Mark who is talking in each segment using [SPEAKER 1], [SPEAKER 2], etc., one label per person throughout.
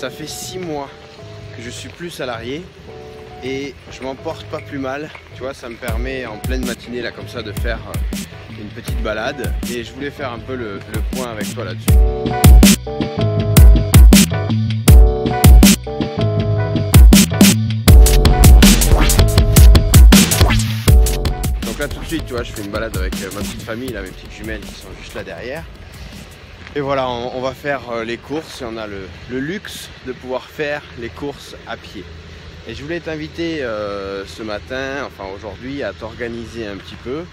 [SPEAKER 1] Ça fait 6 mois que je suis plus salarié et je m'en porte pas plus mal. Tu vois, ça me permet en pleine matinée là comme ça de faire une petite balade et je voulais faire un peu le point avec toi là-dessus. Donc là tout de suite, tu vois, je fais une balade avec ma petite famille, là, mes petites jumelles qui sont juste là derrière. Et voilà, on va faire les courses et on a le luxe de pouvoir faire les courses à pied. Et je voulais t'inviter ce matin, enfin aujourd'hui, à t'organiser un petit peu,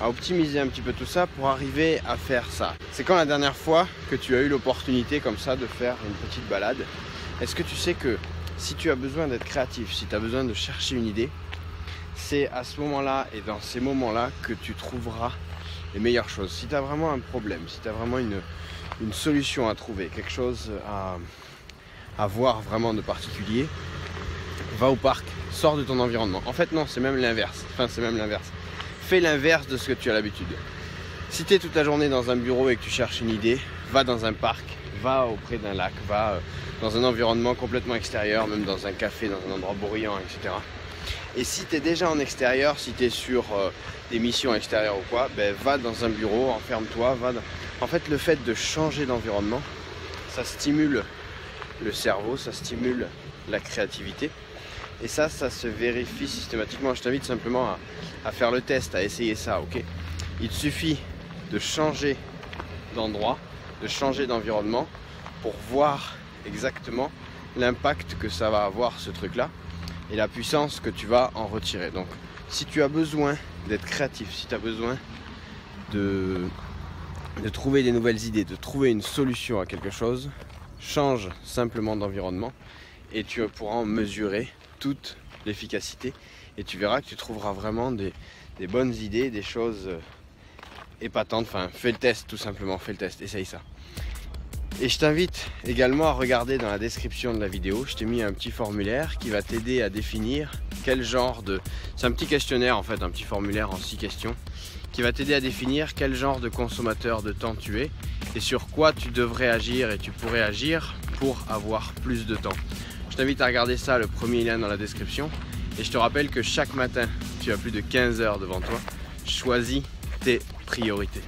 [SPEAKER 1] à optimiser un petit peu tout ça pour arriver à faire ça. C'est quand la dernière fois que tu as eu l'opportunité comme ça de faire une petite balade? Est-ce que tu sais que si tu as besoin d'être créatif, si tu as besoin de chercher une idée, c'est à ce moment-là et dans ces moments-là que tu trouveras les meilleures choses. Si tu as vraiment un problème, si tu as vraiment une solution à trouver, quelque chose à voir vraiment de particulier, va au parc, sors de ton environnement. En fait non, c'est même l'inverse. Fais l'inverse de ce que tu as l'habitude. Si tu es toute la journée dans un bureau et que tu cherches une idée, va dans un parc, va auprès d'un lac, va dans un environnement complètement extérieur, même dans un café, dans un endroit bruyant, etc. Et si tu es déjà en extérieur, si tu es sur des missions extérieures ou quoi, ben va dans un bureau, enferme-toi. En fait, le fait de changer d'environnement, ça stimule le cerveau, ça stimule la créativité. Et ça se vérifie systématiquement. Je t'invite simplement à faire le test, à essayer ça, ok? Il te suffit de changer d'endroit, de changer d'environnement pour voir exactement l'impact que ça va avoir ce truc-là et la puissance que tu vas en retirer. Donc si tu as besoin d'être créatif, si tu as besoin de trouver des nouvelles idées, de trouver une solution à quelque chose, change simplement d'environnement et tu pourras en mesurer toute l'efficacité et tu verras que tu trouveras vraiment des bonnes idées, des choses épatantes. Enfin, fais le test tout simplement, fais le test, essaye ça. Et je t'invite également à regarder dans la description de la vidéo, je t'ai mis un petit formulaire qui va t'aider à définir quel genre de... C'est un petit questionnaire en fait, un petit formulaire en 6 questions qui va t'aider à définir quel genre de consommateur de temps tu es et sur quoi tu devrais agir et tu pourrais agir pour avoir plus de temps. Je t'invite à regarder ça, le premier lien dans la description. Et je te rappelle que chaque matin, tu as plus de 15 heures devant toi. Choisis tes priorités.